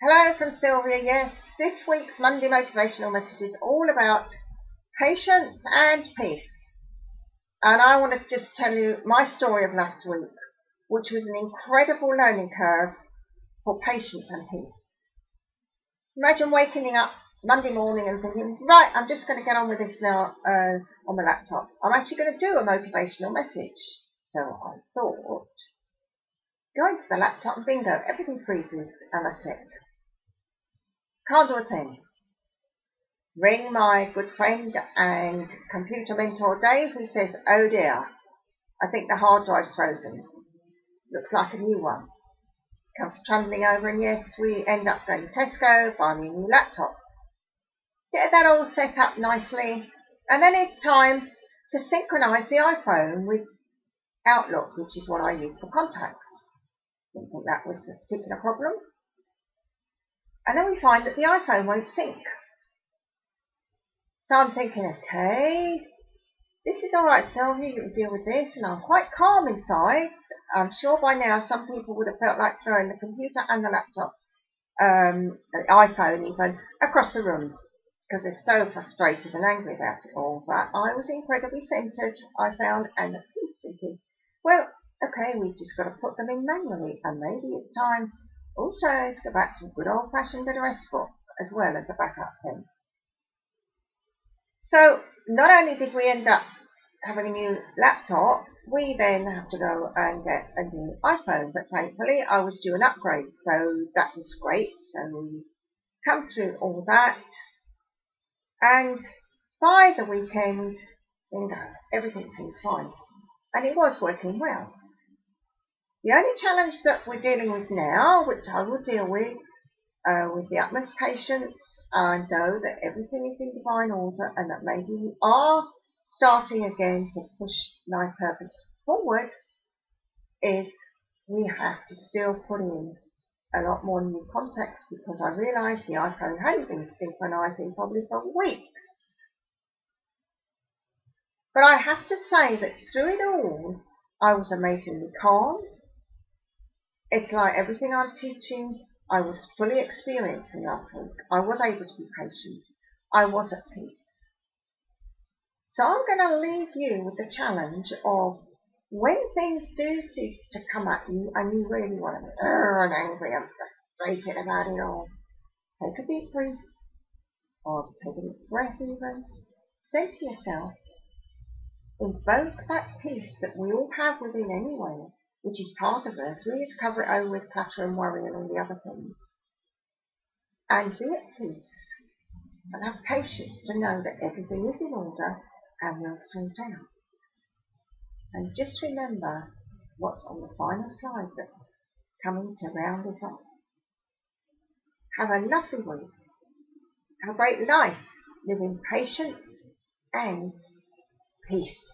Hello from Sylvia. Yes, this week's Monday motivational message is all about patience and peace. And I want to just tell you my story of last week, which was an incredible learning curve for patience and peace. Imagine waking up Monday morning and thinking, right, I'm just going to get on with this now on my laptop. I'm actually going to do a motivational message. So I thought, go into the laptop and bingo, everything freezes and that's it. Can't do a thing. Ring my good friend and computer mentor Dave, who says, oh dear, I think the hard drive's frozen. Looks like a new one. Comes trundling over, and yes, we end up going to Tesco, buying a new laptop. Get that all set up nicely, and then it's time to synchronise the iPhone with Outlook, which is what I use for contacts. Didn't think that was a particular problem. And then we find that the iPhone won't sync. So I'm thinking, okay, this is all right, Sylvia, you can deal with this. And I'm quite calm inside. I'm sure by now some people would have felt like throwing the computer and the laptop, the iPhone even, across the room because they're so frustrated and angry about it all. But I was incredibly centred, I found, and at peace, thinking, well, okay, we've just got to put them in manually, and maybe it's time also to go back to a good old-fashioned address book as well as a backup thing. So not only did we end up having a new laptop, we then have to go and get a new iPhone. But thankfully I was due an upgrade, so that was great. So we come through all that, and by the weekend, everything seems fine. And it was working well. The only challenge that we're dealing with now, which I will deal with the utmost patience, and know that everything is in divine order and that maybe we are starting again to push life purpose forward, is we have to still put in a lot more new contacts, because I realised the iPhone hadn't been synchronising probably for weeks. But I have to say that through it all, I was amazingly calm. It's like everything I'm teaching, I was fully experiencing last week. I was able to be patient. I was at peace. So I'm going to leave you with the challenge of, when things do seem to come at you and you really want to be and angry and frustrated about it all, take a deep breath, or take a deep breath even. Say to yourself, invoke that peace that we all have within anyway, which is part of us. We just cover it over with clutter and worry and all the other things. And be at peace and have patience to know that everything is in order and will sort out. And just remember what's on the final slide that's coming to round us up. Have a lovely week. Have a great life. Live in patience and peace.